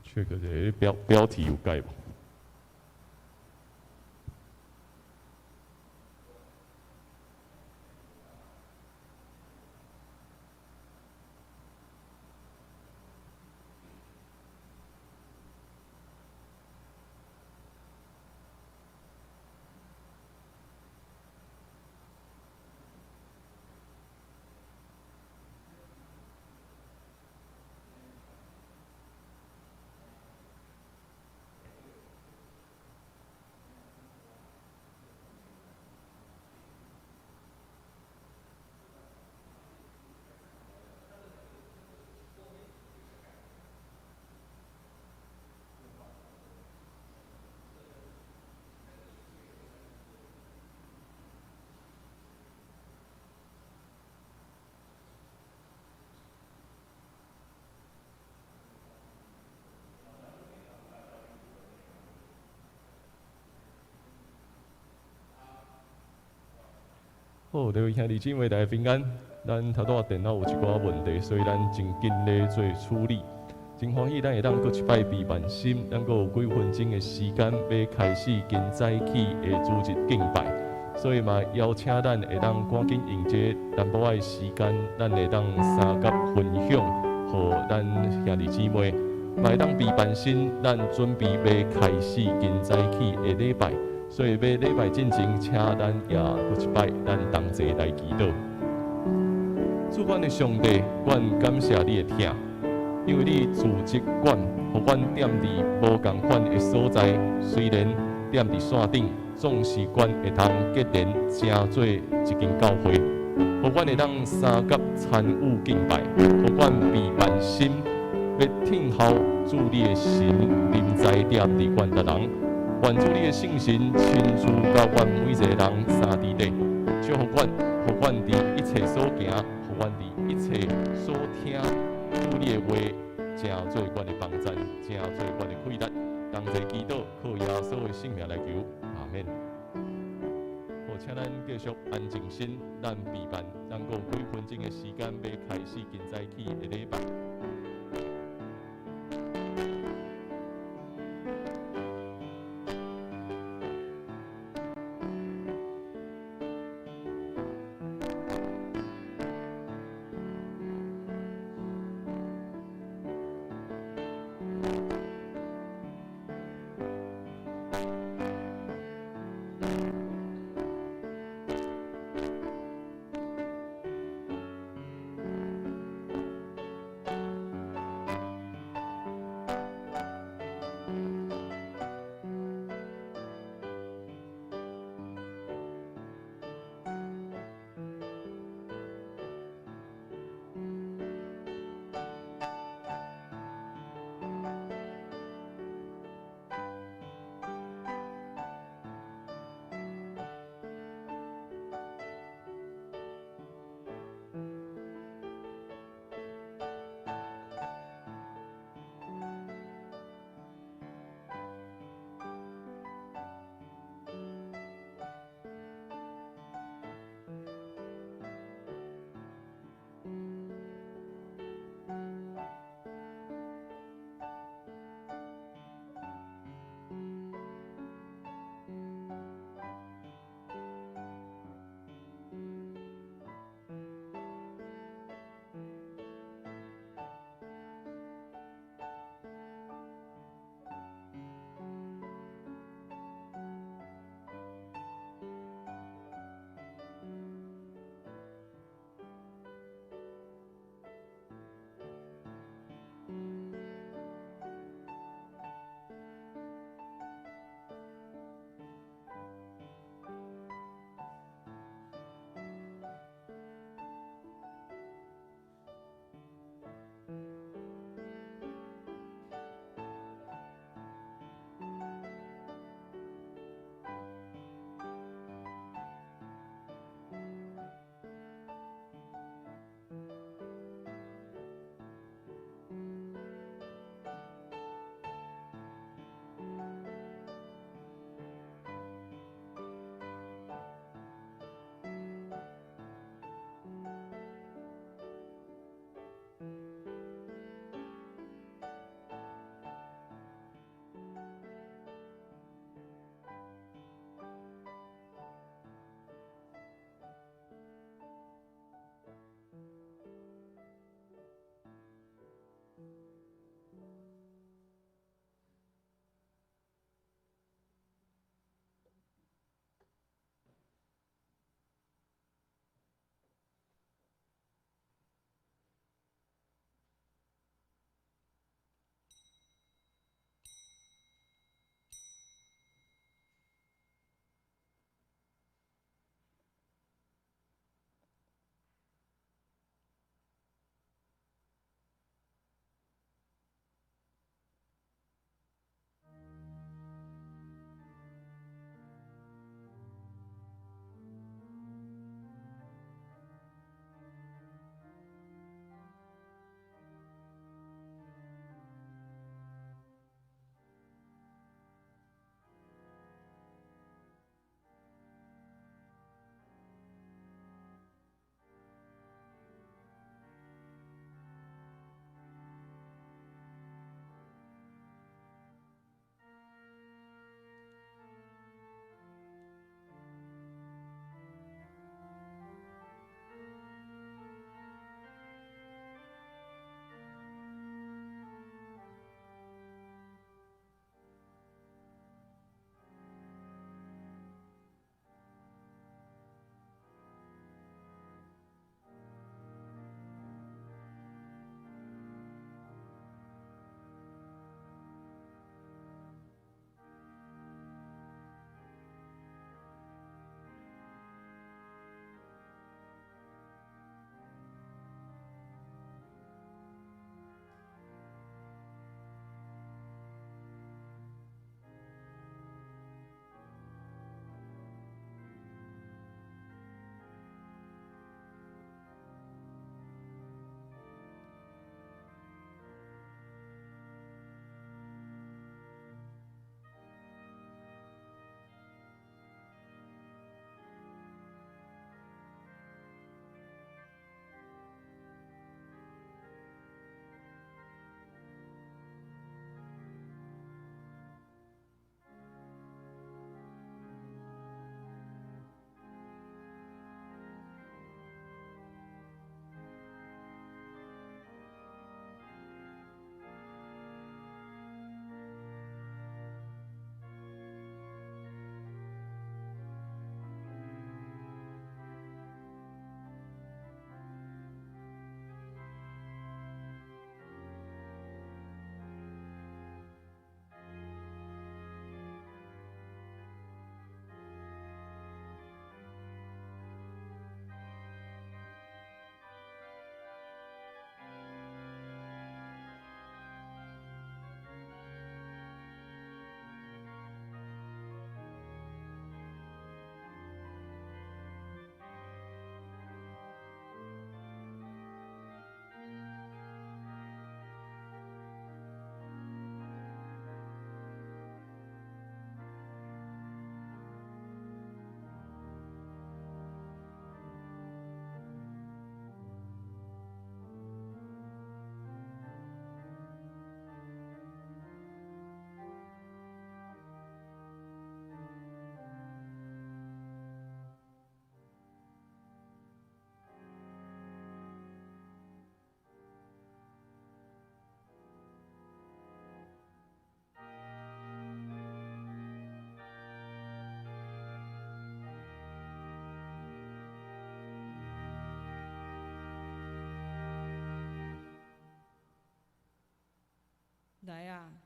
确个这标题有改无？好，各位兄弟姊妹大家平安。咱头拄电脑有一寡问题，所以咱真紧咧做处理。真欢喜，咱会当搁一摆备万心，咱搁有几分钟的时间要开始今早起的主日敬拜。所以嘛，邀请咱会当赶紧用这淡薄仔的时间，咱会当三角分享，互咱兄弟姊妹，嘛会当备万心，咱准备要开始今早起的礼拜。所以要礼拜进前，请咱也搁一摆，咱同齐来祈祷。主阮的上帝，阮感谢你的听，因为你自责阮，互阮踮伫无共款的所在，虽然踮伫线顶，总是阮会通结连成做一间教会，互阮会当三角参与敬拜，互阮备万心，要听候主你的神临在踮伫阮的人。愿主你的圣神亲自甲阮每一个人三伫底，祝福阮，互阮伫一切所行，互阮伫一切所听，主你的话，正做阮的帮助，正做阮的快乐。同齐祈祷，靠耶稣的性命来求，阿免。好，请咱继续安静心，咱备办，咱有几分钟的时间要开始今早起的礼拜。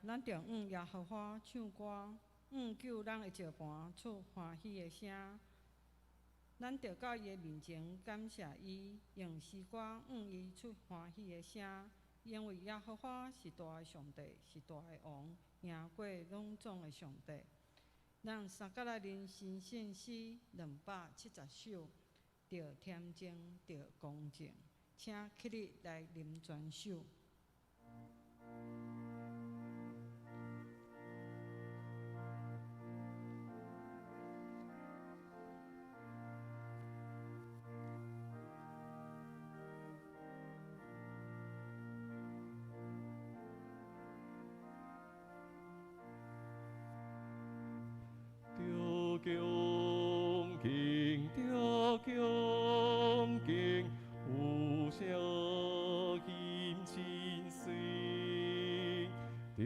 咱着耶和华唱歌，救人的石盘出欢喜的声。咱着到伊的面前感谢伊，用诗歌伊出欢喜的声。因为耶和华是大的上帝，是大的王，赢过拢总的上帝。咱三甲来临新圣诗270首，着恬静，着恭敬，请起立来临全首。恭敬，恭敬，有声音真水，着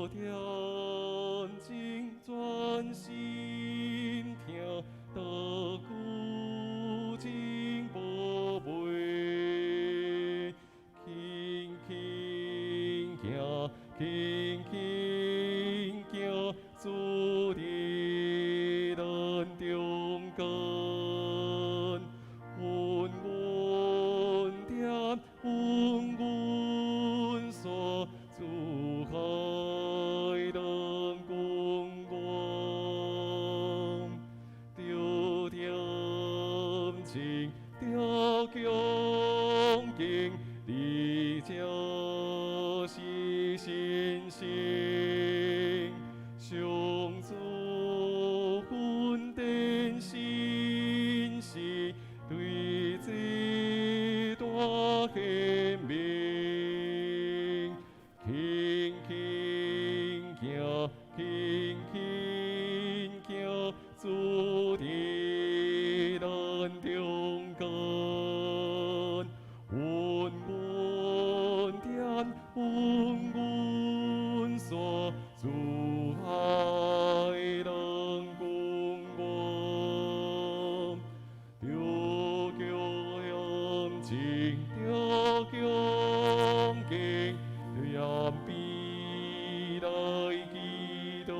恬静专心听，得古今宝贝，轻轻行，轻轻行，主的咱中间，稳稳点，稳稳锁，主海灯光光，着恬静，着恭敬，你就是信心。上主恩典信息，对这大显明，轻轻行，轻轻行，主的咱中间，稳稳点，稳稳锁，主爱灯光光，着恭敬，着恭敬，着必来祈祷，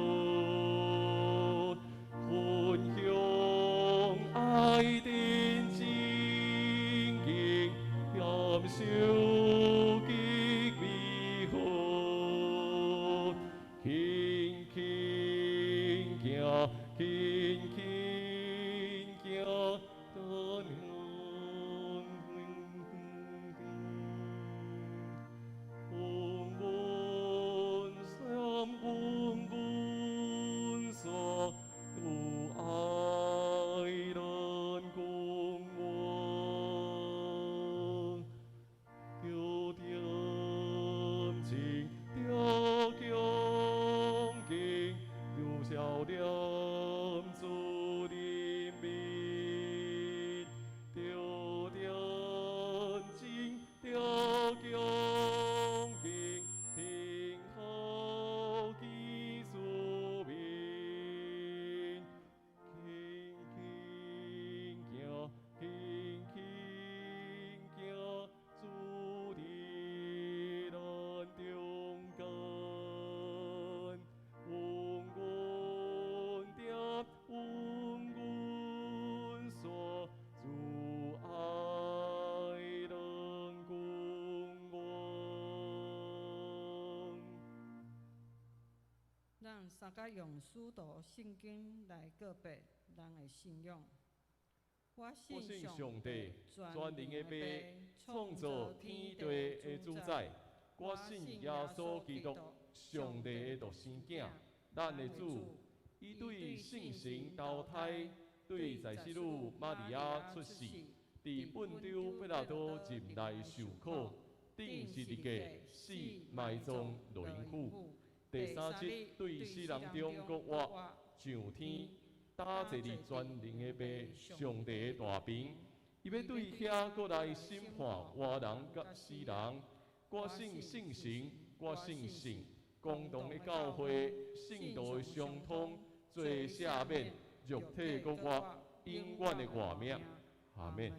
分享爱的情景，感受极美好。轻轻行，轻轻行，等稳稳相，稳稳锁，有爱咱共我，着恬静，着恭敬，着笑脸主的面，着恬静，着恭敬，听候基主名，轻轻行，轻轻行，主的咱中间，稳稳点，稳稳锁，主爱灯光光。咱三甲用使徒圣经来告白咱的信仰。我信上帝全能的爸，创造天地的主宰。我信耶稣基督，上帝的独生子，咱的主。伊对圣神投胎，对在世女玛利亚出世，伫本州彼拉多任内受苦，定十字架死埋葬落阴府。第三日对死人中国活，上天，打坐伫全能的爸，上帝的大屏。伊要对遐过来审判活人甲死人。我信圣神，我信神，共同的教会，圣道的相通，罪赦免，肉体国活，永远的活命。阿免。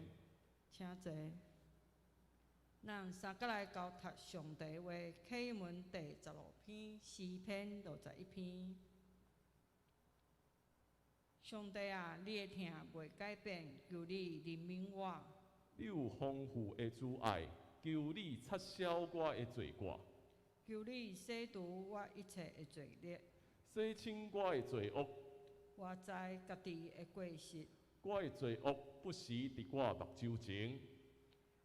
请坐。咱三个来交读上帝话，启文第16篇，诗篇61篇。上帝啊，你的听袂改变，求你怜悯我。你有丰富的慈爱，求你撤销我的罪过，求你洗除我一切的罪孽，洗清我的罪恶。我知家己的过失，我的罪恶不时伫我目睭前，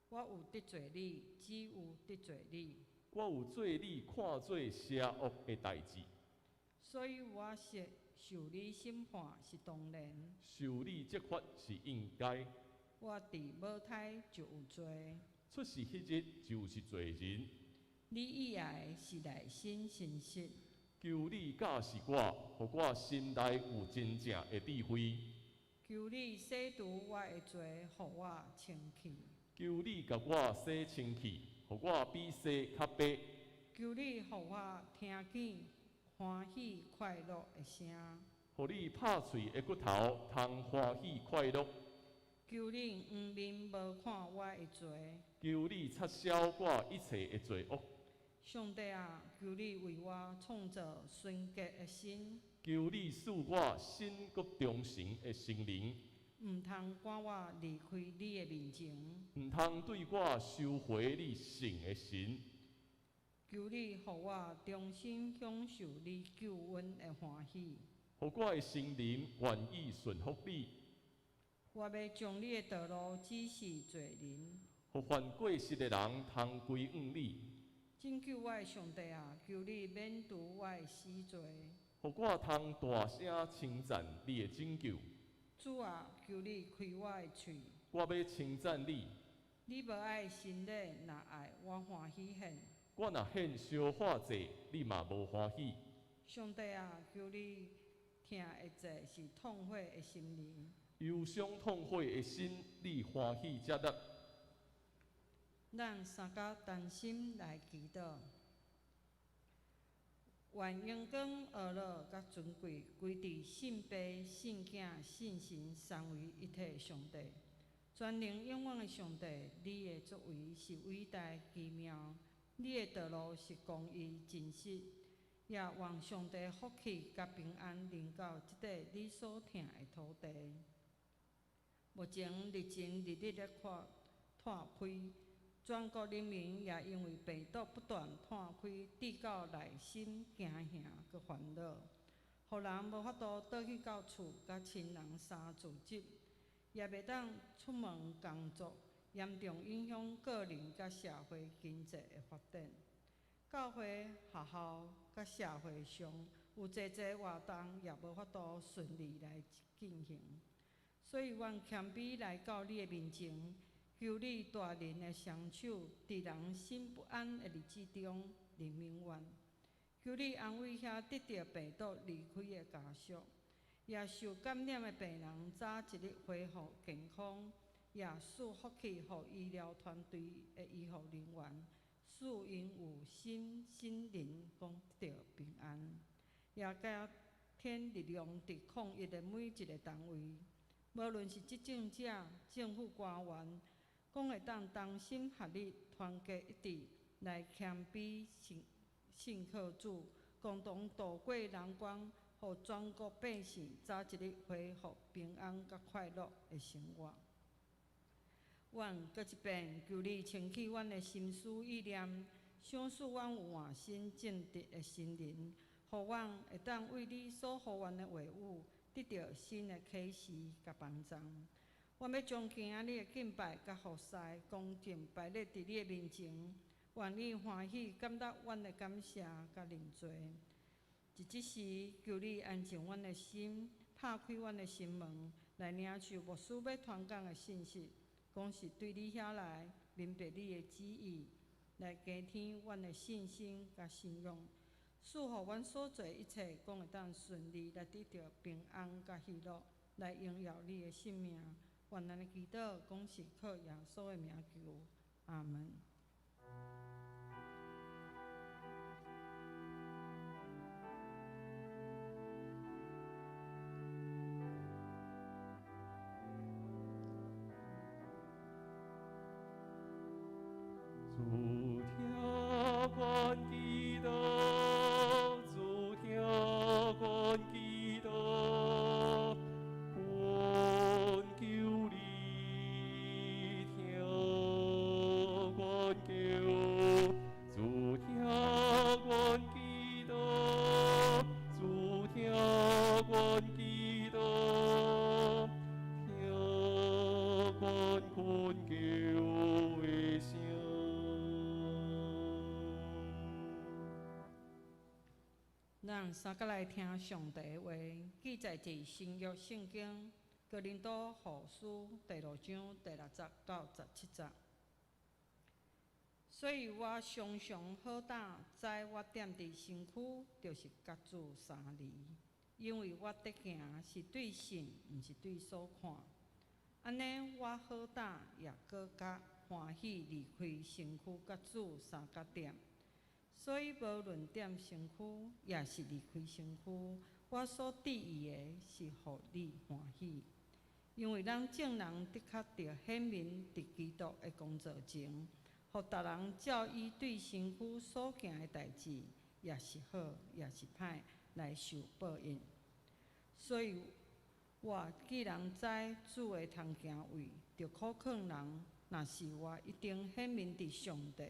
我有得罪你，只有得罪你，我有做你看做邪恶的代志，所以我说受你审判是当然，受你责罚是应该。我伫母胎就有罪，出世迄日就是罪人。你以外是内心诚实，求你教示我，互我心内有真正的智慧。求你洗除我的罪，互我清气。求你甲我洗清气，互我比洗较白。求你互我听见欢喜快乐的声，互你拍碎的骨头，通欢喜快乐。求你黄面无看我的罪，求你撤销我一切的罪恶。上帝啊，求你为我创造纯洁的心，求你赐我新国忠诚的心灵，毋通赶我离开你的面前。毋通对我收回你圣的心。求你互我重新享受你救恩的欢喜，互我的心灵愿意顺服你。我要将你的道路指示罪人，互犯过失的人通归向你。拯救我的上帝啊，求你免除我的死罪。互我通大声称赞你的拯救。主啊，求你开我的喙，我要称赞你。你无爱心礼，若爱我欢喜献。我若献烧化祭，你嘛无欢喜。上帝啊，求你听的这是痛悔的心灵，忧伤痛悔的心，你欢喜接纳。咱三个担心来祈祷，愿阳光、娱乐甲尊贵归伫信父、信子、信神三位一体上帝。全能永远的上帝，你的作为是伟大奇妙，你的道路是公义真实，也望上帝福气甲平安临到即块你所疼的土地。目前日前日日咧拓开。全国人民也因为病毒不断摊开，致到内心惊吓佮烦恼，互人无法度倒去到厝，甲亲人相聚集，也袂当出门工作，严重影响个人甲社会经济的发展。教会、学校甲社会上有侪侪活动也无法度顺利来进行，所以阮谦卑来到你的面前。求你大人的双手，伫人心不安的日子中怜悯阮。求你安慰遐得到病毒离开的家属，也受感染的病人早一日恢复健康，也赐福气予医疗团队的医护人员，使因有心灵讲得到平安，也加添力量伫抗疫的每一个单位，无论是执政者、政府官员。讲会当同心合力、团结一致，来谦卑信靠主，共同度过难关，互全国百姓早一日恢复平安甲快乐的生活。阮搁一遍求你清起阮的心思意念，想使阮有换新正直的心灵，互阮会当为你所呼唤的话语，得到新的启示甲帮助。我要将今仔日的敬拜甲服侍恭敬摆列伫你的面前，愿你欢喜感觉阮的感谢甲认罪。伫即时，求你安静阮的心，拍开阮的心门，来领受牧师要传讲的信息，讲是对你遐来明白你的旨意，来加添阮的信心甲信仰，使互阮所做一切讲会当顺利，来得到平安甲喜乐，来荣耀你的性命。愿咱的祈祷，讲是靠耶稣的名求，阿门。主咱三个来听上帝的话，记载伫新约圣经哥林多后书第6章第6节到17节。所以我常常好胆，在我踮伫身躯，就是甲主相离，因为我得行是对神，毋是对所看。安尼我好胆，也搁较欢喜离开身躯，甲主相甲踮。所以无论踮身躯，也是离开身躯，我所得意的是互你欢喜。因为咱众人的确着显明伫基督的工作前，互逐人照伊对身躯所行的代志，也是好，也是歹，来受报应。所以我既然知主的通行位，着苦劝人，若是我一定显明伫上帝。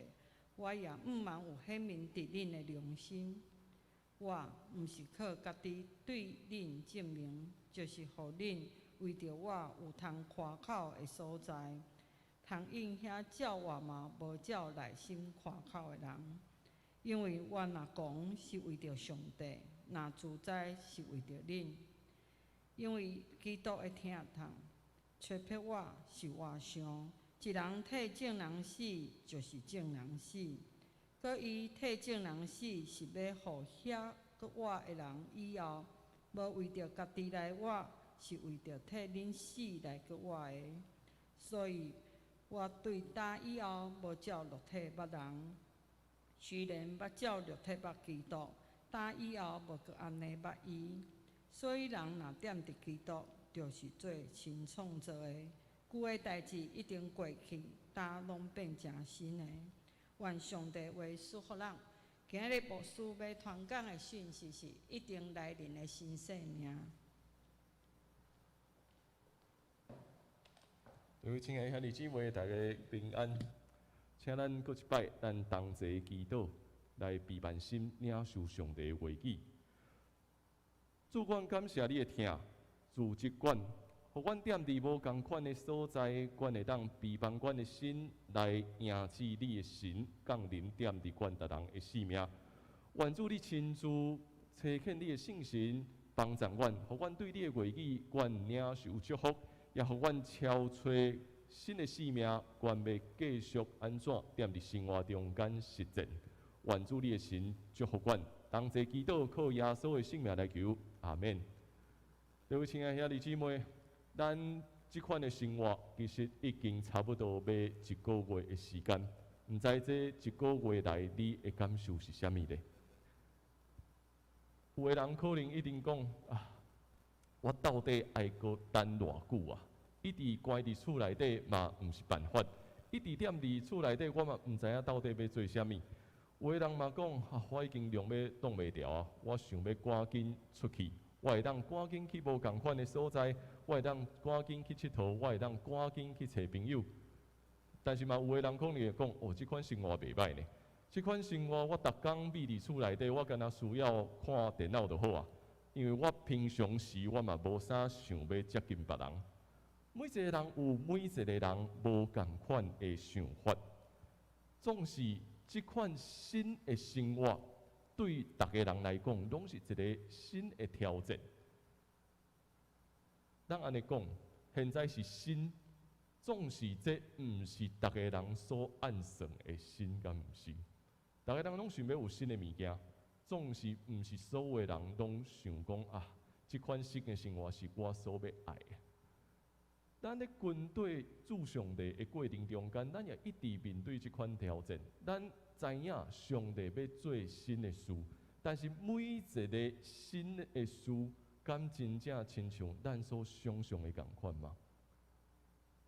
我也毋茫有显明伫恁的良心。我毋是靠家己对恁证明，就是互恁为着我有通夸口的所在，通应遐照外貌无照内心夸口的人。因为我若讲是为着上帝，若自在是为着恁。因为基督的疼痛吹迫我是我想。一人替众人死，就是众人死；搁伊替众人死，是要互遐搁活的人以后，无为着家己来活，是为着替恁死来搁活的。所以，我对打以后无照肉体捌人，虽然捌照肉体捌基督，打以后无搁安尼捌伊。所以，人若踮伫基督，就是做新创造的。旧的代志已经过去，大拢变成新的。愿上帝话赐福咱。今日牧师要传讲的讯息是：一定来临的新生命。各位亲爱的兄弟姊妹，大家平安。请咱搁一摆，咱同齐祈祷，来备万心领受上帝的话语。主，阮感谢你的听，主即阮。互阮踮伫无共款的所在，阮会当备办阮的心来迎接你的神降临，踮伫阮逐人的生命。愿主你亲自差遣你的圣神帮助阮，互阮对你的话语，阮领受祝福，也互阮超找新的生命，阮要继续安怎踮伫生活中间实践。愿主你的神祝福阮，同齐祈祷，靠耶稣的性命来求，阿免。各位亲爱的兄弟姊妹。咱即款的生活，其实已经差不多要1个月的时间。毋知这1个月来，你的感受是啥物咧？有个人可能一定讲啊，我到底爱阁等偌久啊？一直关伫厝内底嘛，毋是办法；一直踮伫厝内底，我嘛毋知影到底要做啥物。有个人嘛讲啊，我已经凉要挡袂牢啊，我想要赶紧出去。我会当赶紧去无共款的所在，我会当赶紧去佚佗，我会当赶紧去找朋友。但是嘛，有个人可能会讲，哦，即款生活袂歹呢。即款生活我逐工闭伫厝内底，我敢若需要看电脑就好啊。因为我平常时我嘛无啥想要接近别人。每一个人有每一个人无共款的想法，总是即款新的生活。对逐个人来讲，拢是一个新的挑战。咱安尼讲，现在是新，总是这毋是逐个人所按算的新，敢毋是？逐个人拢想要有新的物件，总是毋是所有的人拢想讲啊，即款新的生活是我所要爱的。咱咧军队主上帝的过程中间，咱也一直面对即款挑战。咱知影上帝要做新的事，但是每一个新的事，敢真正亲像咱所想象的共款吗？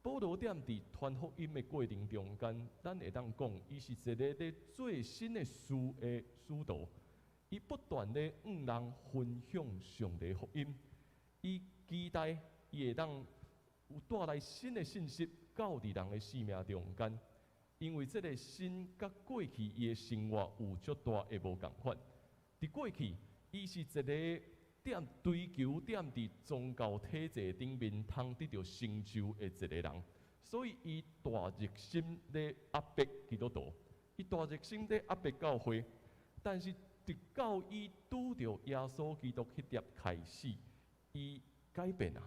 保罗踮伫传福音的过程中间，咱会当讲，伊是一个咧做新的事的使徒，伊不断咧向人分享上帝福音，伊期待伊会当有带来新的信息到伫人的生命中间。因为这个新甲过去伊的生活有足大的无共款。伫过去，伊是一个追求踮伫宗教体制顶面通得到成就的一个人，所以伊大热心咧压迫基督徒，伊大热心咧压迫教会。但是直到伊拄着耶稣基督迄粒开始，伊改变啊，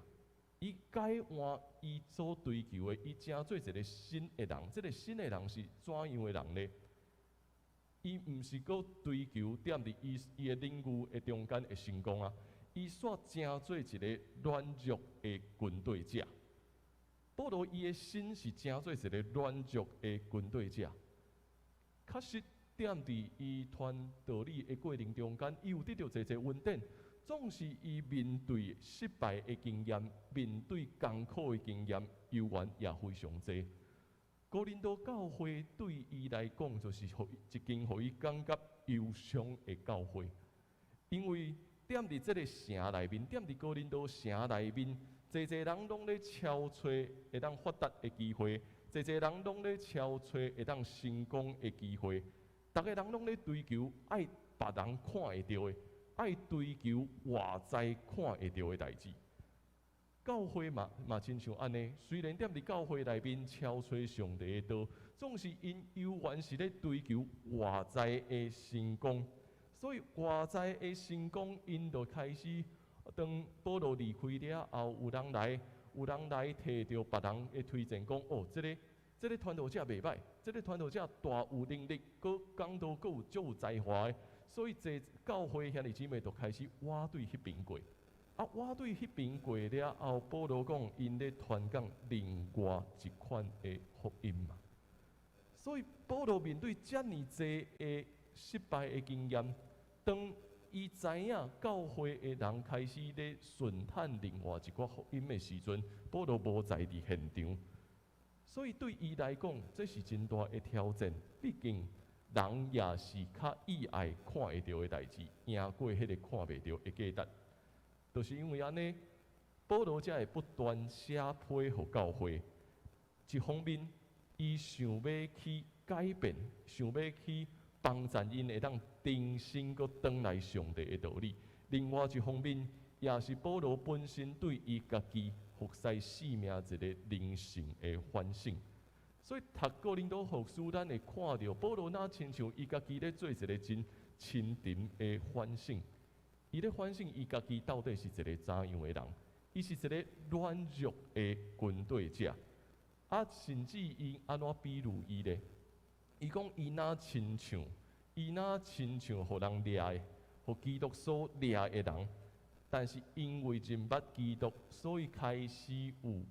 伊改换伊所追求的，伊成做一个新的人。这个新的人是怎样的人呢？伊毋是搁追求踮伫伊的领域的中间的成功啊，伊煞成做一个软弱的军队者。保罗伊的心是成做一个软弱的军队者，确实踮伫伊传道理的过程中间，伊有得到侪侪稳定。总是伊面对失败的经验，面对艰苦的经验，犹原也非常多。哥林多教会对伊来讲，就是一间互伊感觉忧伤的教会，因为踮伫这个城内面，踮伫哥林多城内面，侪侪人拢咧超找会当发达的机会，侪侪人拢咧超找会当成功的机会，逐个人拢咧追求爱别人看会到的，爱追求外在看会到的代志。教会嘛亲像安尼，虽然踮伫教会内面超找上帝的道，总是因犹原是咧追求外在的成功。所以外在的成功，因就开始当保罗离开了后，有人来摕到别人的推荐，讲哦，这个传道者袂歹，这个传道者大有能力，佮讲道佮有足有才华的，所以这教会兄弟姊妹就开始挖对迄边过。我对迄边过了后，保罗讲，因咧传讲另外一款的福音嘛。所以保罗面对遮尔济的失败的经验，当伊知影教会的人开始咧顺探另外一寡福音的时阵，保罗无在伫现场，所以对伊来讲，这是真大的挑战。毕竟人也是较意爱看会到的代志，赢过迄个看袂到的价值。就是因为安尼，保罗才会不断写批互教会。一方面，伊想要去改变，想要去帮助因会当重新搁转来上帝的道理；另外一方面，也是保罗本身对伊家己服侍使命一个灵性的反省。所以读哥林多后书，咱会看到保罗那亲像伊家己咧做一个真深沉的反省。伊咧反省伊家己到底是一个怎样的人？伊是一个软弱的军队者，甚至伊安怎比喻伊咧？伊讲伊若亲像互人掠的，互基督所掠的人，但是因为认捌基督，所以开始有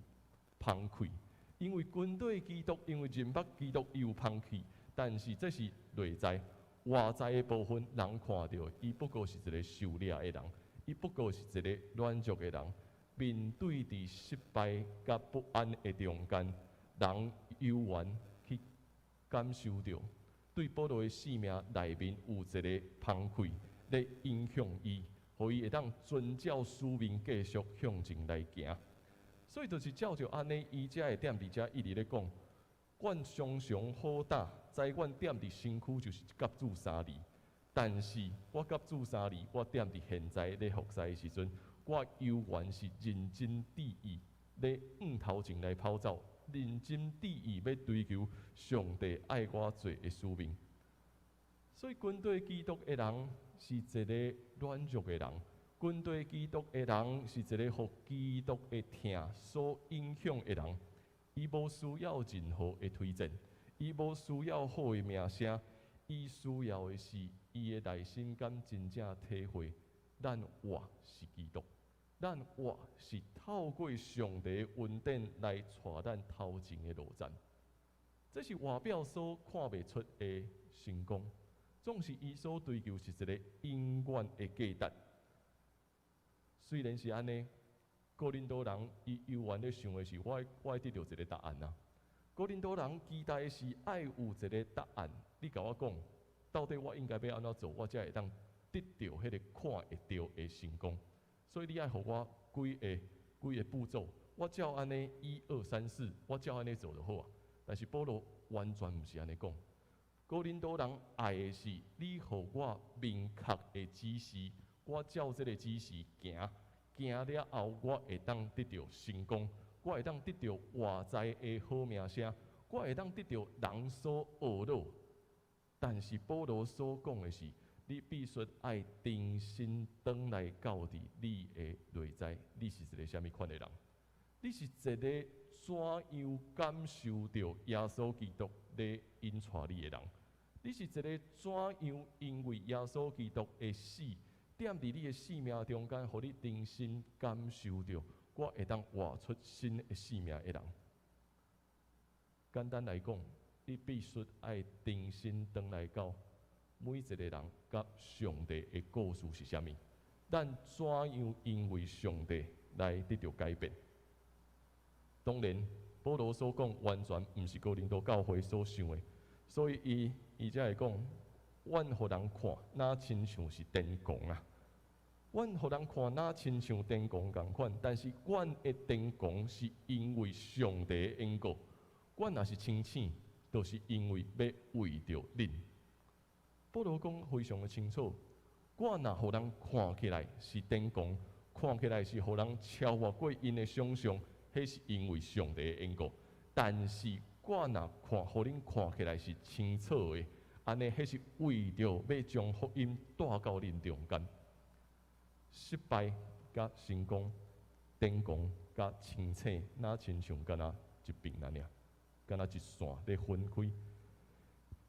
崩溃。因为军队基督，因为认捌基督，伊有崩溃，但是这是内在。外在的部分，人看到伊不过是一个受掠的人，伊不过是一个软弱的人。面对伫失败甲不安的中间，人犹原去感受到对保罗的生命内面有一个崩溃，咧影响伊，互伊会当遵照使命继续向前来行。所以就是照着安尼，伊才会踮伫遮一直咧讲。阮常常好打，知阮踮伫身躯就是一甲子3字，但是我甲子3字，我踮伫现在咧服侍的时阵，我犹原是认真致意咧头前来跑走，认真致意要追求上帝爱我做的使命。所以军队基督的人是一个软弱的人，军队基督的人是一个互基督的疼所影响的人。伊无需要任何的推荐，伊无需要好的名声，伊需要的是伊的内心感真正体会，咱活是基督，咱活是透过上帝的恩典来带咱头前的路站。这是外表所看袂出的成功，总是伊所追求是一个永远的价值。虽然是安尼。哥林多人伊犹原咧想的是，我爱得到一个答案啊！哥林多人期待的是爱有一个答案。你甲我讲，到底我应该要安怎做，我才会当得到迄个看会到的成功？所以你爱互我几个步骤，我照安尼1、2、3、4，我照安尼做就好啊。但是保罗完全毋是安尼讲。哥林多人爱的是你互我明确的指示，我照这个指示行。行了后，我会当得到成功，我会当得到外在的好名声，我会当得到人所懊恼。但是保罗所讲的是，你必须爱定心转来到伫你的内在，你是一个什么款的人？你是一个怎样感受到耶稣基督咧引带你的人？你是一个怎样因为耶稣基督的死，踮伫你的生命中间，互你定心感受到我会当活出新的生命的人？简单来讲，你必须爱定心转来到每一个人甲上帝的故事是啥物？咱怎样因为上帝来得到改变？当然，保罗所讲完全毋是哥林多教会所想的，所以伊才会讲，阮互人看，哪亲像是电光啊！阮互人看，哪亲像电光共款，但是阮的电光是因为上帝的缘故。阮若是清醒，都是因为要为着恁。保罗讲非常的清楚，我若互人看起来是电光，看起来是互人超越过因的想象，迄是因为上帝的缘故。但是我若互恁看起来是清楚的，安尼迄是为着要将福音带到恁中间。失败甲成功，电光甲清醒，哪亲像敢若一柄安尼？敢若一线咧分开，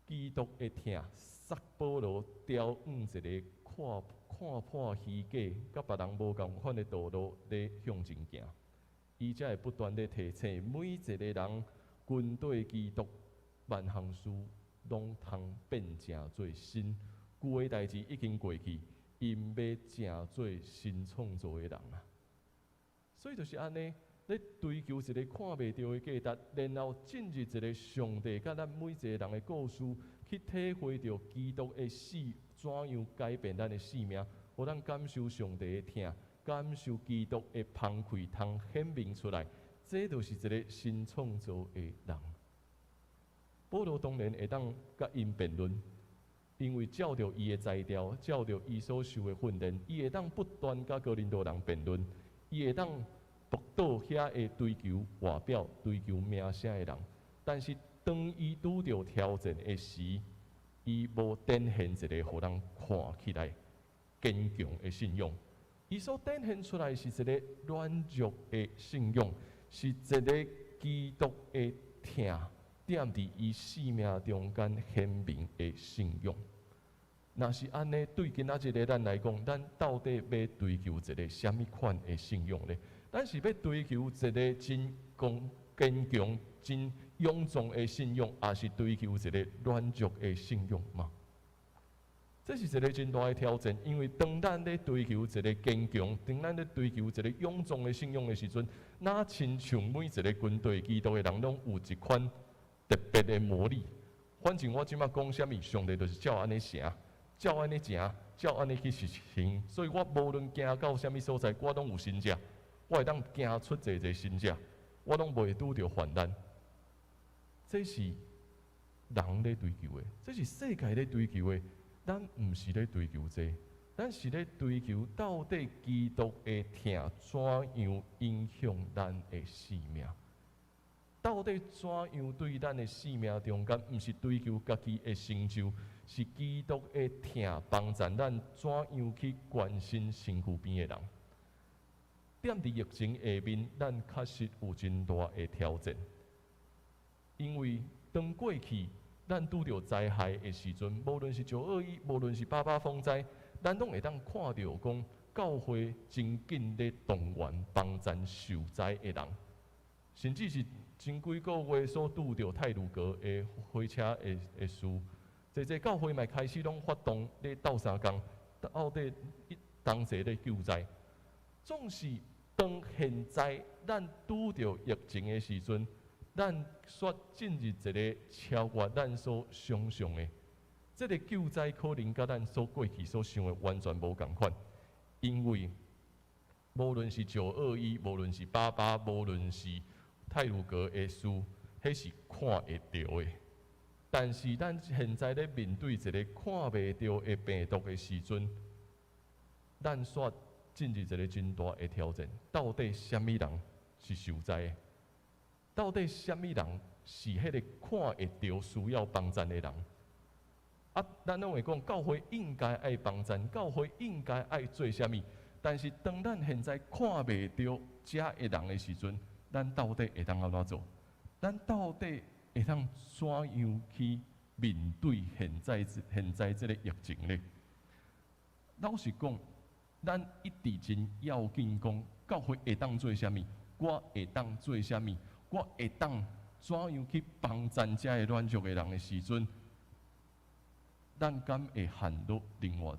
基督的疼撒保罗调一个看破虚假，甲别人无共款的道路咧向前行。伊才会不断咧提醒每一个人，军队基督万项事拢通变成做新，旧的代志已经过去，因要成做新创造的人啊！所以就是安尼。咧追求一个看袂到的价值，然后进入一个上帝甲咱每一个人的故事，去体会到基督的死怎样改变咱的生命，互咱感受上帝的疼，感受基督的慷慨通显明出来，这就是一个新创造的人。保罗当然会当甲因辩论，因为照着伊的材料，照着伊所受的训练，伊会当不断甲哥林多人辩论，伊会当驳倒遐会追求外表、追求名声的人，但是当伊拄着挑战的时，伊无展现一个互人看起来坚强的信仰。伊所展现出来是一个软弱的信仰，是一个基督的疼踮伫伊生命中间显明的信仰。若是安尼，对今仔日的咱来讲，咱到底要追求一个什么款的信仰呢？咱是要追求一个真坚强、真勇壮的信仰，还是追求一个软弱的信仰吗？这是一个真大的挑战，因为当咱咧追求一个坚强，当咱咧追求一个勇壮的信仰的时阵，那亲像每一个军队基督的人，拢有一款特别的魔力。反正我即马讲啥物，上帝就是照安尼行，照安尼行，照安尼去实行。所以我无论行到啥物所在，我拢有神者。我会当行出一个神者，我拢袂拄着患难。这是人咧追求的，这是世界咧追求的。咱毋是咧追求这，咱是咧追求到底基督的疼怎样影响咱的生命？到底怎样对咱的生命中间，毋是追求家己的成就，是基督的疼帮助咱怎样去关心身躯边的人？踮伫疫情下面，咱确实有真大的挑战，因为当过去咱拄着灾害的时阵，无论是921，无论是88风灾，咱拢会当看到讲教会真紧咧动员帮助受灾的人，甚至是前几个月所拄着太鲁阁的火车的事，这教会嘛开始拢发动咧斗相共，到底同齐咧救灾。总是当现在咱拄着疫情的时阵，咱煞进入一个超越咱所想象的，这个救灾可能甲咱所过去所想的完全无同款。因为无论是921，无论是88，无论是太鲁阁的事，迄是看会到的。但是咱现在咧面对一个看袂到的病毒的时阵，咱煞进入一个真大的挑战。到底什么人是受灾的？到底什么人是迄个看会到需要帮助的人？咱拢会讲教会应该爱帮赞，教会应该爱做啥物？但是当咱现在看袂到遮个人的时阵，咱到底会当安怎做？咱到底会当怎样去面对现在这个疫情呢？老实讲，咱一直真要紧讲，教会会当做啥物？我会当做啥物？我会当怎样去帮咱遮个软弱的人的时阵，咱敢会陷入另外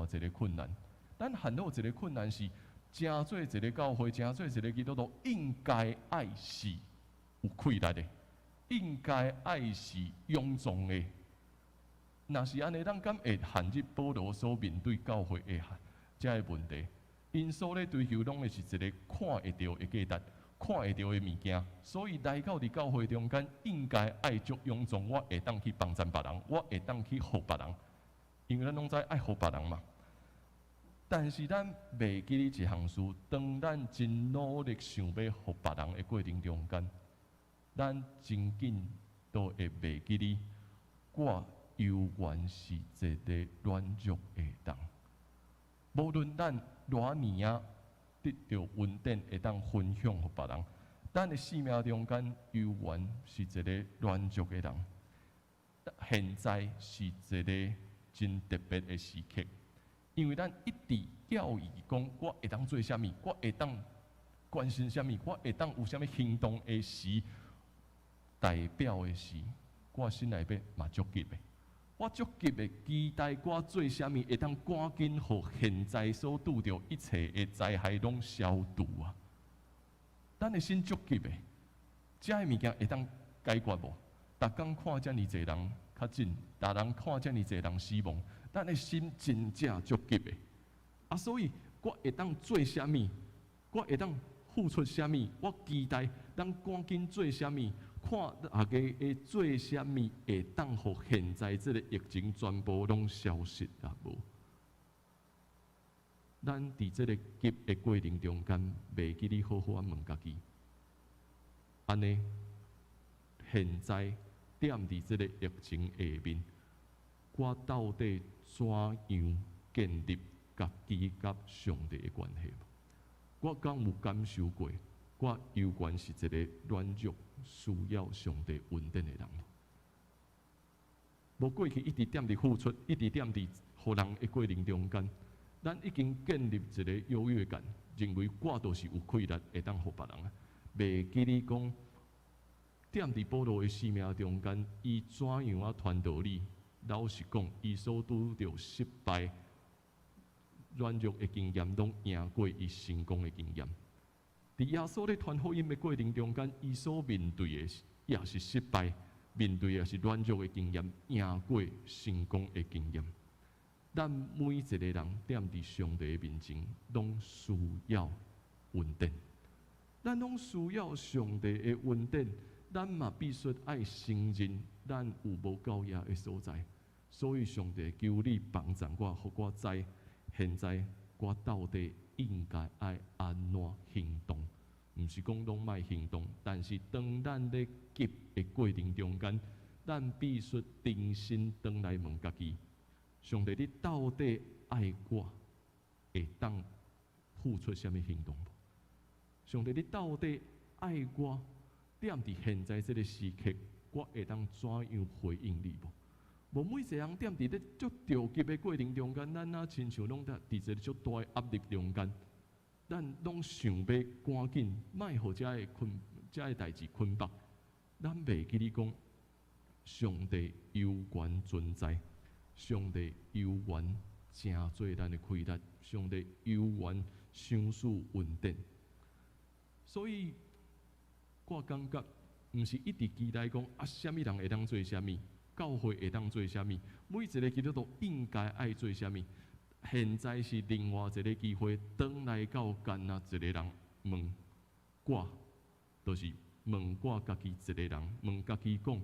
一个困难？咱陷入一个困难是，真做一个教会，真做一个基督徒，应该爱是有气力的，应该爱是勇壮的。若是安尼，咱敢会陷入保罗所面对教会的遮个问题？因所咧追求拢的是一个看会到的价值，看会到的物件，所以来到伫教会中间，应该爱足勇壮，我会当去帮助别人，我会当去互别人，因为咱拢知爱互别人嘛。但是咱袂记哩一项事，当咱真努力想要互别人的过程中间，咱真紧都会袂记哩，我犹原是一个软弱的人。无论咱偌年啊得到稳定，会当分享互别人，咱的生命中间犹原是一个软弱的人。现在是一个真特别的时刻，因为咱一直要伊讲，我会当做啥物，我会当关心啥物，我会当有啥物行动的时，代表的是我心内边嘛足急的。我足急的期待我做啥物，会当赶紧互现在所拄着一切的灾害拢消除啊！咱的心足急的，遮个物件会当解决无？逐工看遮尔济人较紧，逐人看遮尔济人死亡，咱的心真正足急的啊！所以我会当做啥物？我会当付出啥物？我期待咱赶紧做啥物？看大家会做啥物，会当互现在这个疫情全部拢消失啊无？咱伫这个急的过程中间，袂记哩好好啊问家己，安尼现在踮伫这个疫情下面，我到底怎样建立家己甲上帝的关系？我敢有感受过？我犹原是一个软弱、需要上帝稳定的人。无过去一直踮伫付出，一直踮伫互人的过程中间，咱已经建立一个优越感，认为我就是有气力会当互别人啊。袂记哩讲，踮伫保罗的生命中间，伊怎样啊传道理？老实讲，伊所拄着失败、软弱的经验，拢赢过伊成功的经验。伫耶稣咧传福音的过程中间，伊所面对的也是失败，面对也是软弱的经验，赢过成功的经验。咱每一个人踮伫上帝的面前，拢需要稳定。咱拢需要上帝的稳定，咱嘛必须爱承认咱有无够野的所在。所以上帝求你帮助我，互我知现在我到底应该爱安怎行动？毋是讲拢莫行动，但是当咱咧急的过程中间，咱必须定心转来问家己：上帝，你到底爱我，会当付出什么行动无？上帝，你到底爱我，踮伫现在这个时刻，我会当怎样回应你无？无每一个人踮伫咧足着急的过程中间，咱亲像拢伫一个足大的压力中间，咱拢想要赶紧，莫互遮个代志捆绑。咱袂记哩讲，上帝有权存在，上帝有权正做咱的气力，上帝有权相事稳定。所以，我感觉毋是一直期待讲啥物人会当做啥物。教会会当做啥物？每一个基督徒应该爱做啥物？现在是另外一个机会，转来到干那一个人问我，就是问我家己一个人，问家己讲，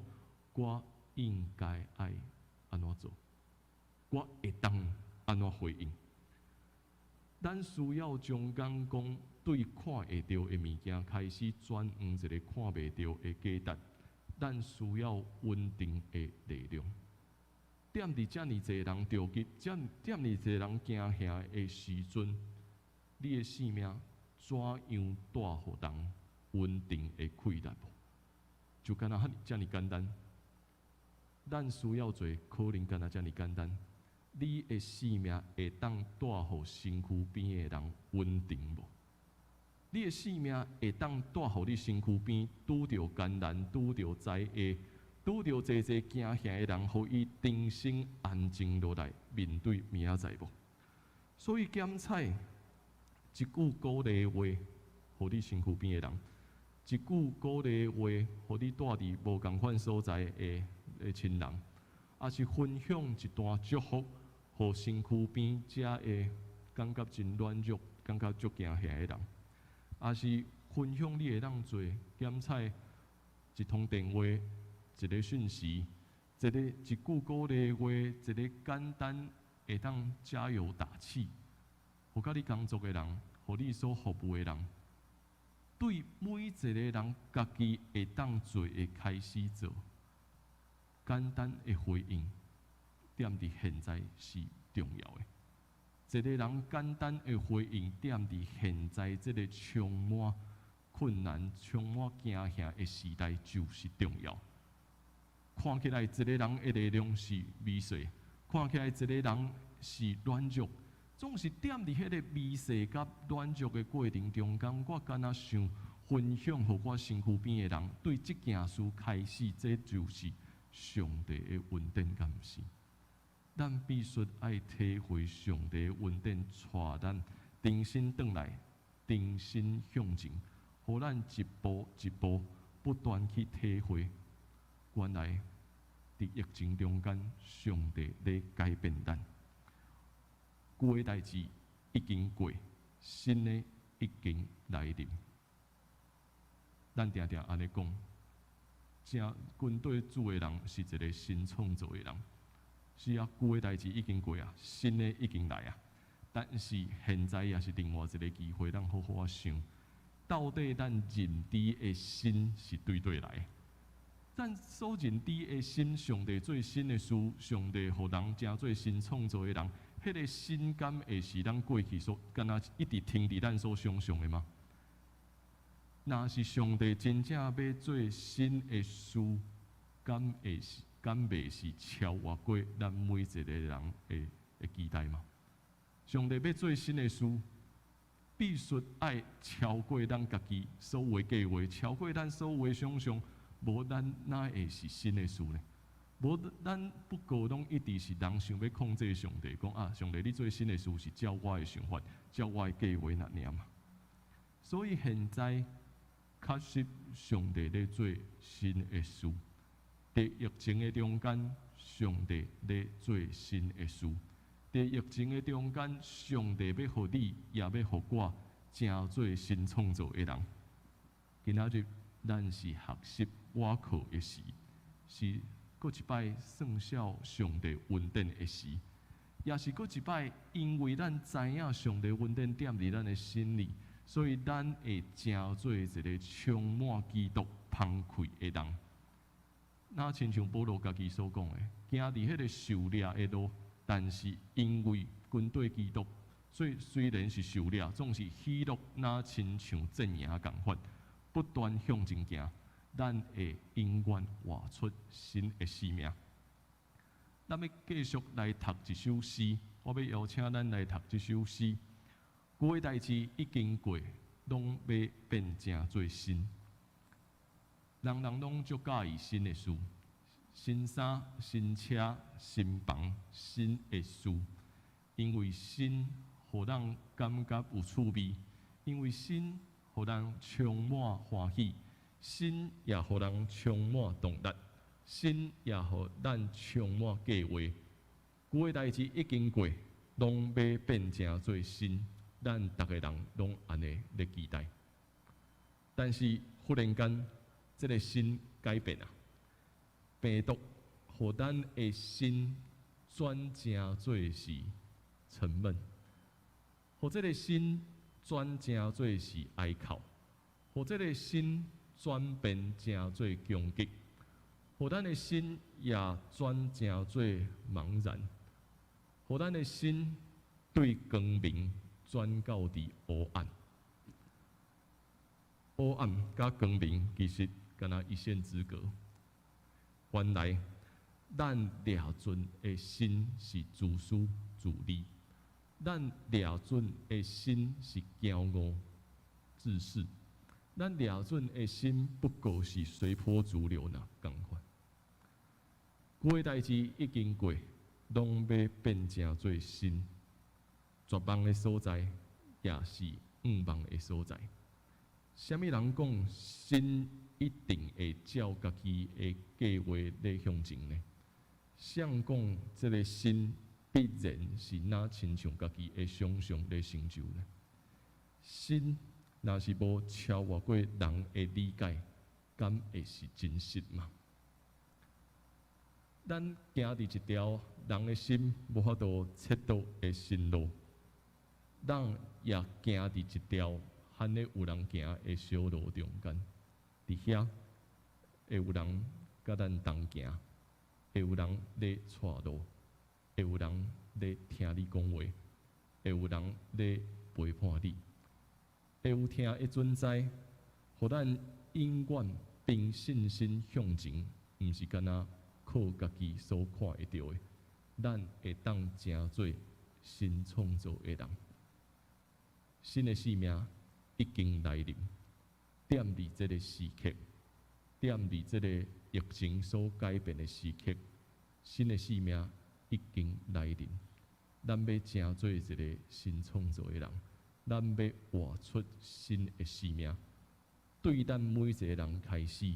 我应该爱安怎做？我会当安怎回应？咱需要将刚讲对看会到的物件开始转换一个看袂到的价值。咱需要稳定的力量。踮伫遮尔侪人着急，踮尔侪人惊吓的时阵，你的性命怎样带互人稳定的开达无？就敢若遮尔简单。咱需要做，可能敢若遮尔简单。你的性命会当带互身躯边的人稳定无？你的性命会当带互你身躯边拄着艰难、拄着灾厄、拄着济惊吓的人，互伊定心安静落来面对明仔载无？所以检采一句鼓励的话，互你身躯边的人；一句鼓励的话，互你住伫无共款所在的亲人，也是分享一段祝福，互身躯边遮的感觉真软弱、感觉足惊吓的人。也是分享你会当做检采一通电话、一个讯息、一句鼓励话、一个简单会当加油打气，互甲你工作的人，互你所服务的人，对每一个人家己会当做的开始做简单的回应，踮伫现在是重要的。一个人简单的回应，踮伫现在这个充满困难、充满惊吓的时代，就是重要。看起来一个人的力量是微小，看起来一个人是软弱，总是踮伫迄个微小甲软弱的过程中间，我敢若想分享互我身躯边的人，对这件事开始，这就是上帝的恩典，敢毋是？咱必须爱体会上帝的恩典，带咱重新转来，重新向前，互咱一步一步不断去体会，原来伫疫情中间，上帝在改变咱。旧的代志已经过，新的已经来临。咱常常安尼讲，正军队主的人是一个新创造的人。是啊，旧的代志已经过啊，新的已经来啊。但是现在也是另外一个机会，咱好好想，到底咱认知的新是对来？咱所认知的新，上帝最新的事，上帝互人正做新创造的人，迄个新感会是咱过去所敢若一直听伫咱所想象的吗？若是上帝真正要做新的事，敢袂是超越过咱每一个人的期待吗？上帝要做新的事，必须爱超过咱家己所有的计划，超过咱所有的想象，无咱哪会是新的事呢？无咱不过拢一直是人想要控制上帝，讲啊，上帝你做新的事是照我的想法，照我的计划那念嘛。所以现在确实上帝在做新的事。在疫情的中间，上帝在做新的事；在疫情的中间，上帝要互你，也要互我，正做新创造的人。今仔日咱是学习倚靠的时，是搁一摆算效上帝恩典的时，也是搁一摆因为咱知影上帝恩典踮伫咱的心里，所以咱会正做一个充满基督慷慨的人。那亲像保罗家己所讲的，行伫迄个受掠的路，但是因为军队基督，所以虽然是受掠，总是喜乐，那亲像正赢共款，不断向前行，咱会永远活出新的生命。咱要继续来读一首诗，我要邀请咱来读这首诗。旧的代志已经过，拢要变成做新。人人拢足介意新的事，新衫、新车、新房、新的事，因为新，互人感觉有趣味；因为新，互人充满欢喜；新也互人充满动力；新也互咱充满计划。旧的代志已经过，拢要变成做新，咱逐个人拢安尼咧期待。但是忽然间，这个心改变啊，病毒互咱的心转成做是沉闷，互这个心转成做是哀哭，互这个心转变成做攻击，互咱的心也转成做茫然，互咱的心对光明转到伫黑暗。黑暗甲光明其实敢若一线之隔。原来咱掠准的心是自私自利，咱掠准的心是骄傲自私，咱掠准的心不过是随波逐流呐，共款。过的代志已经过，拢要变成做新。绝望的所在，也是毋望的所在。啥物人讲心一定会照家己的计划来向前呢？谁讲这个心必然是哪亲像家己的想象来成就呢？心若是无超越过人的理解，敢会是真实吗？咱行伫一条人的心无法度测度的新路，咱也行伫一条罕咧有人行的小路中间，伫遐会有人甲咱同行，会有人咧带路，会有人咧听你讲话，会有人咧陪伴你，会有听的存在，互咱永远凭信心向前，毋是干那靠家己所看会到的，咱会当成做新创造的人。新的生命已经来临，踮伫这个时刻，踮伫这个疫情所改变的时刻，新的生命已经来临。咱要成做一个新创造的人，咱要活出新的生命。对咱每一个人开始，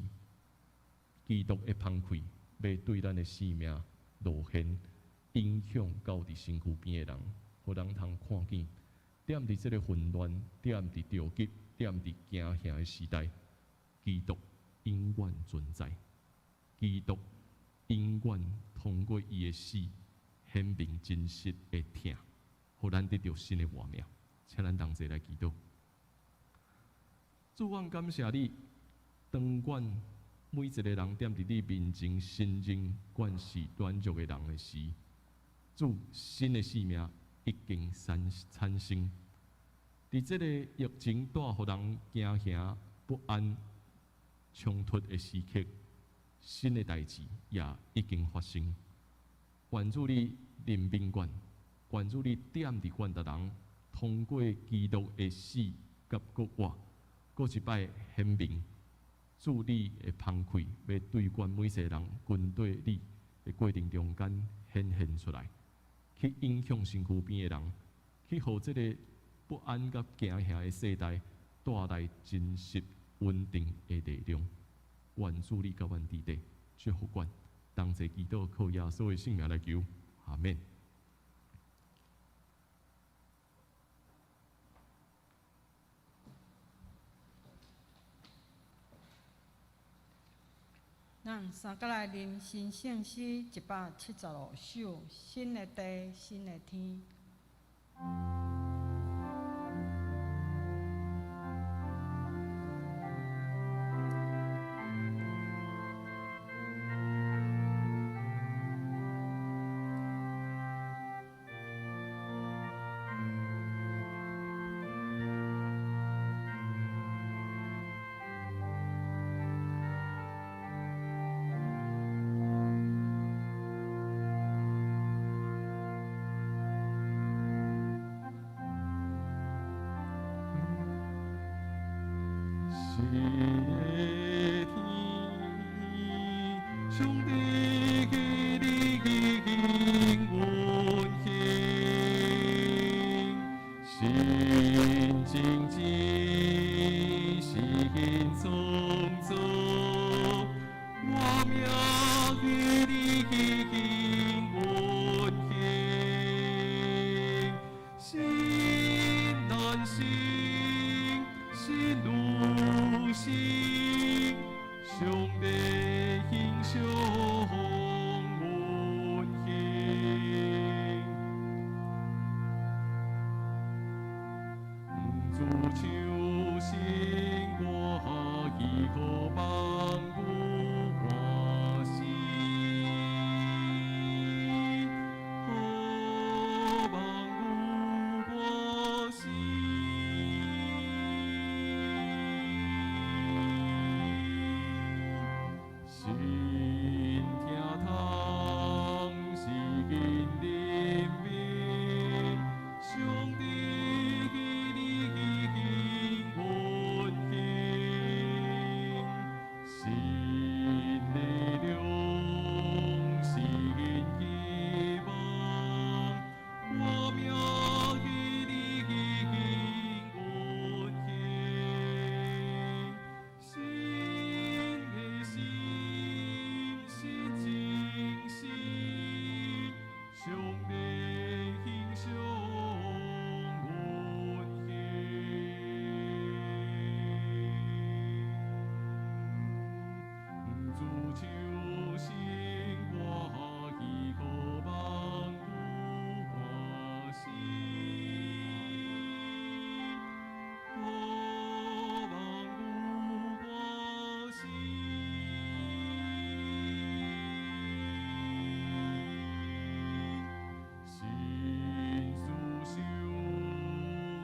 基督的放开，要对咱的生命露现，影响到伫身躯边的人，互人通看见。踮伫这个混乱、踮伫着急、踮伫惊吓的时代，基督永远存在。基督永远通过伊的死，显明真实的疼，互咱得到新的活命。请咱同齐来祈祷。主，我感谢你，当管每一个人踮伫你面前，心情惯是软弱的人的时，主，新的生命已经产生。伫这个疫情带互人惊吓、不安、冲突的时刻，新的代志也已经发生。愿主你临宾馆，愿主你踮伫阮逐人，通过基督的死甲国活，搁一摆显明，主你的慷慨要对阮每一个人跟对你的过程中间显现出来，去影响身躯边的人，去互这个不安甲惊吓的世代带来真实稳定的力量。愿主你甲阮伫地祝福阮，同齐祈祷靠耶稣的圣名来求，阿免。咱三个来念新圣诗175首，新的地，新的天。上帝给你恩典，心静静，心从走，我命给你恩典，心难行，心路行。上帝英雄。听堂是因人民，上帝喜你喜阮幸，新力量是因希望，我命喜你喜阮幸，新的心，新情心，上帝欣赏阮幸。自求生活喜可望有欢喜，可望有欢喜。心思想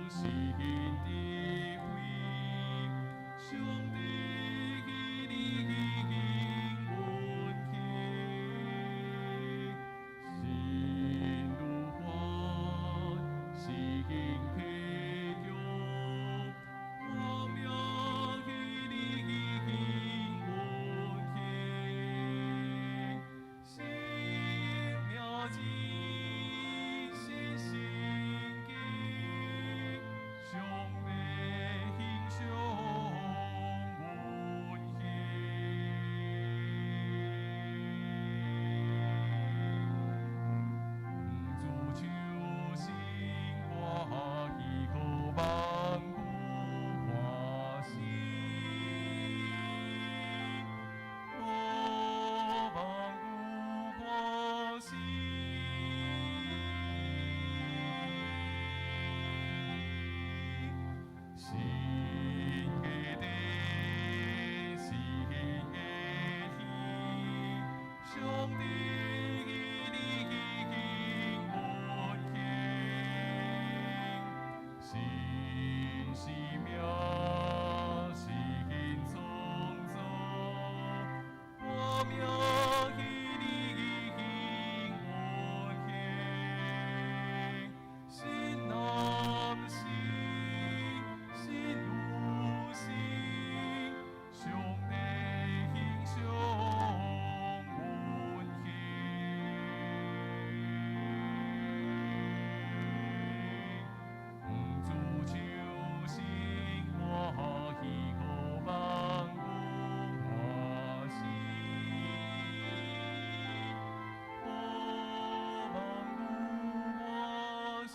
是因智慧，上帝喜你喜阮幸，心如花是因溪强，我命喜你喜阮幸，生命之新心境，上帝欣赏阮幸。自求生活喜可望有欢喜，可望有欢喜。新的地是新的天，上帝喜你喜阮幸，新生命是因创造，我命喜你喜阮幸，新男性。心如心，上帝欣赏阮幸。自求生活喜可望有欢喜，可望有欢喜。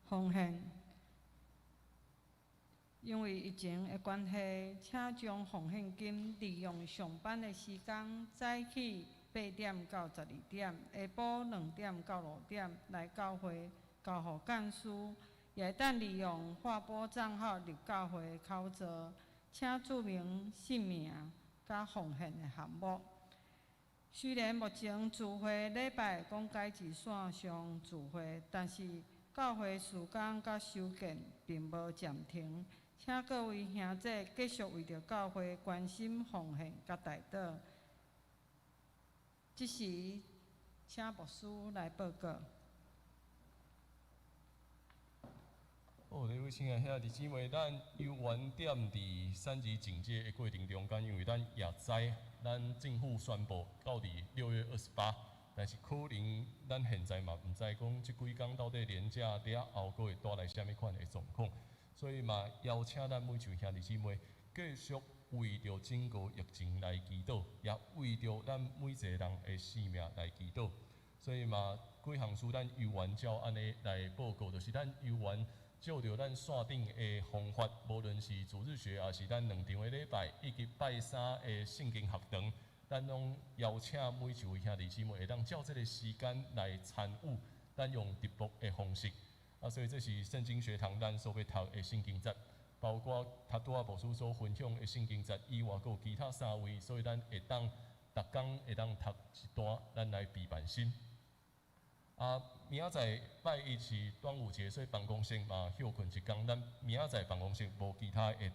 奉献，因为疫情的关系，请将奉献金利用上班的时间，早起8点到12点，下晡2点到6点来教会交予干事，也当利用划拨账号入教会口座，请注明姓名甲奉献的项目。虽然目前聚会礼拜讲改至线上聚会，但是教会事工甲修建并无暂停，请各位兄弟继续为着教会关心奉献甲代祷。即时，请牧师来报告。好，各位亲爱兄弟姊妹，咱游园点伫3级警戒的过程中间，因为咱也知，咱政府宣布到伫6月28，但是可能咱现在嘛毋知讲即几工到底连假伫后阁会带来啥物款的状况，所以嘛邀请咱每一位兄弟姊妹继续为着整个疫情来祈祷，也为着咱每一个人的性命来祈祷。所以嘛，几项事咱游园照安尼来报告，就是咱游园。照着咱线顶的方法，无论是主日学，也是咱2场的礼拜，以及拜3的圣经学堂，咱拢邀请每一位兄弟姊妹会当照这个时间来参与，咱用直播的方式。所以这是圣经学堂咱所要读的圣经节，包括他拄仔牧师所分享的圣经节以外，阁有其他3位，所以咱会当逐工会当读一段，咱来备办心。啊，明仔载拜一是端午节，所以办公室嘛休困一天。咱明仔载办公室无其他会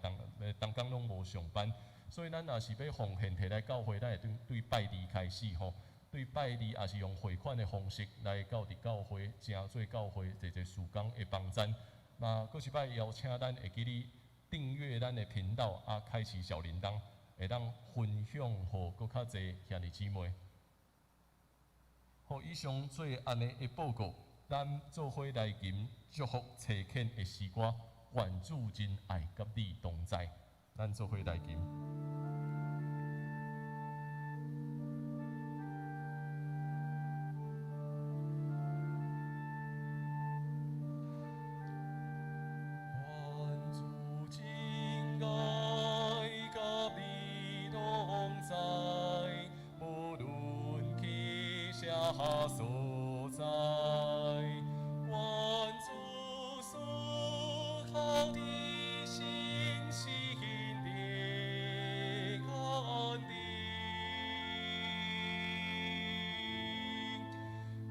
当工拢无上班，所以咱若是要奉献摕来教会，咱会对拜二开始吼。对拜二也是用汇款的方式来到伫教会，正做教会一个事工的帮衬。那过一摆邀请咱会记哩订阅咱的频道，啊，开启小铃铛，会当分享互搁较侪兄弟姊妹。好，以上做安尼的报告，咱做伙来吟祝福找恳的诗歌，愿主真爱甲你同在，咱做伙来吟。所在，愿主所好的心心的安定，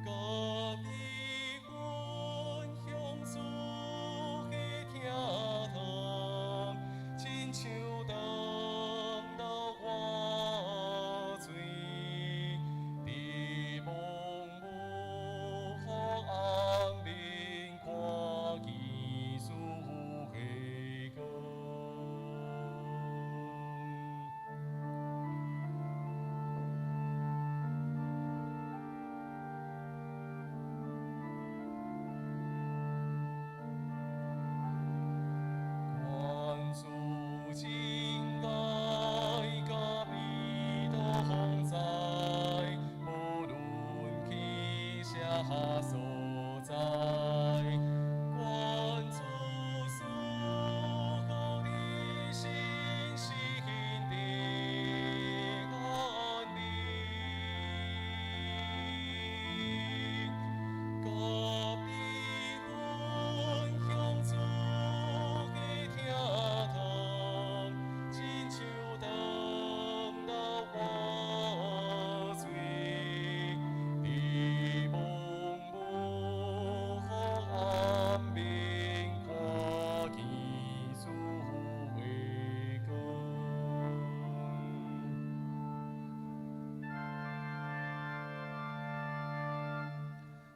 甲你分享主的听堂，亲像等到我醉。所在，愿主所好的心心的安宁，甲你分享主的听堂，亲像等到我醉。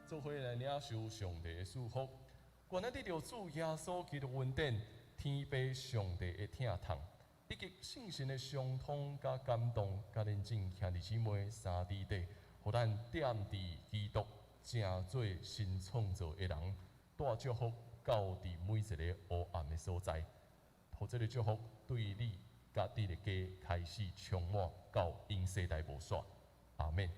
做伙来领受上帝的祝福，愿咱得着主耶稣基督恩典，天父上帝的疼痛，以及圣神的相通甲感动，甲认真兄弟姊妹三弟弟，互咱点伫基督，正做新创造的人，带祝福到伫每一个黑暗的所在，互这个祝福对你甲你的家开始充满到永世代无煞。阿免。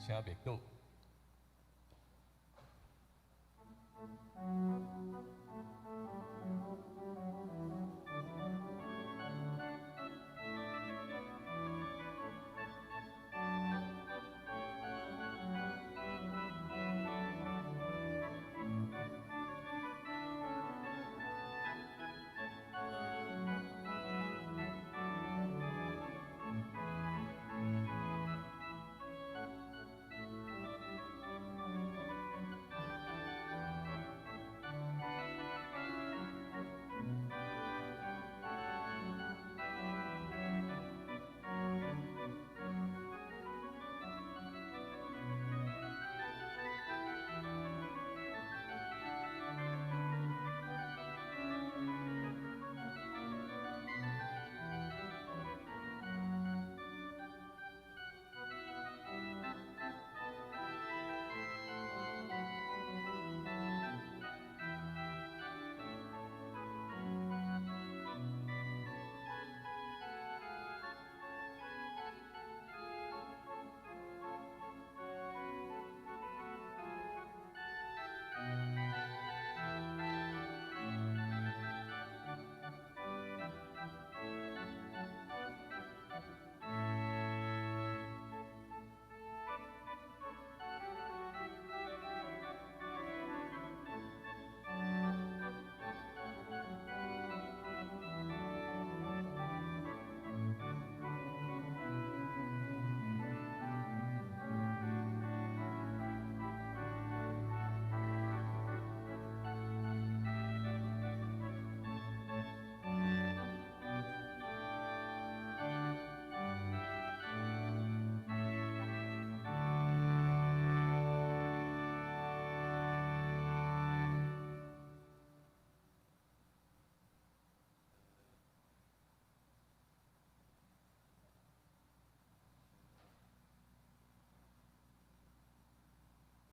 请别倒。